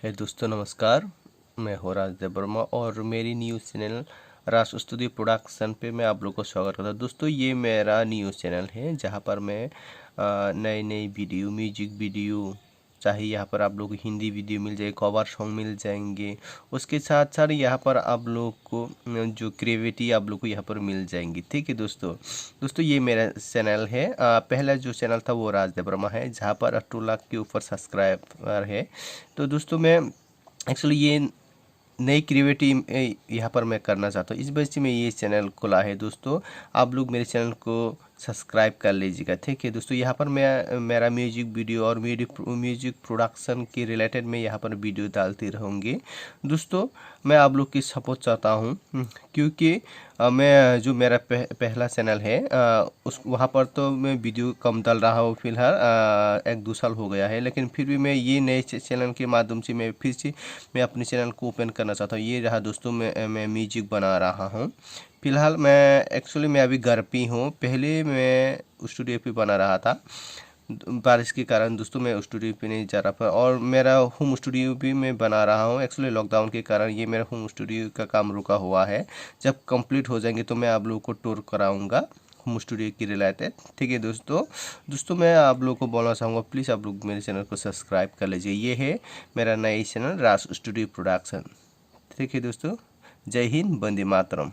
है दोस्तों, नमस्कार। मैं हूँ राजदेव वर्मा और मेरी न्यूज़ चैनल राज स्टूडियो प्रोडक्शन पे मैं आप लोग को स्वागत करता हूँ। दोस्तों, ये मेरा न्यूज़ चैनल है जहाँ पर मैं नई नई वीडियो, म्यूजिक वीडियो, चाहे यहाँ पर आप लोग को हिंदी वीडियो मिल जाए, कवर सॉन्ग मिल जाएंगे। उसके साथ साथ यहाँ पर आप लोग को जो क्रिएटिविटी आप लोग को यहाँ पर मिल जाएंगी। ठीक है दोस्तों, ये मेरा चैनल है। पहला जो चैनल था वो राजदेव वर्मा है, जहाँ पर 2 लाख के ऊपर सब्सक्राइबर है। तो दोस्तों, मैं एक्चुअली ये नई क्रिएटिविटी यहाँ पर मैं करना चाहता हूँ, इस वजह से मैं ये चैनल खोला है। दोस्तों, आप लोग मेरे चैनल को सब्सक्राइब कर लीजिएगा। ठीक है दोस्तों, यहाँ पर मैं मेरा म्यूजिक वीडियो और म्यूजिक प्रोडक्शन के रिलेटेड मैं यहाँ पर वीडियो डालती रहूँगी। दोस्तों, मैं आप लोग की सपोर्ट चाहता हूँ, क्योंकि मैं जो मेरा पहला चैनल है उस वहाँ पर तो मैं वीडियो कम डाल रहा हूँ फिलहाल। 1-2 साल हो गया है, लेकिन फिर भी मैं ये नए चैनल के माध्यम से मैं फिर से मैं अपने चैनल को ओपन करना चाहता हूँ। ये रहा दोस्तों, मैं म्यूजिक बना रहा हूँ फिलहाल। मैं अभी घर पे हूँ। पहले मैं स्टूडियो पे बना रहा था, बारिश के कारण दोस्तों मैं स्टूडियो पे नहीं जा रहा था, और मेरा होम स्टूडियो भी मैं बना रहा हूँ। एक्चुअली लॉकडाउन के कारण ये मेरा होम स्टूडियो का काम रुका हुआ है। जब कंप्लीट हो जाएंगे तो मैं आप लोगों को टूर कराऊंगा होम स्टूडियो की रिलेटेड। ठीक है दोस्तों, मैं आप लोगों को बोलना चाहूँगा, प्लीज़ आप लोग मेरे चैनल को सब्सक्राइब कर लीजिए। ये है मेरा नया चैनल राज स्टूडियो प्रोडक्शन। ठीक है दोस्तों, जय हिंद, वंदे मातरम।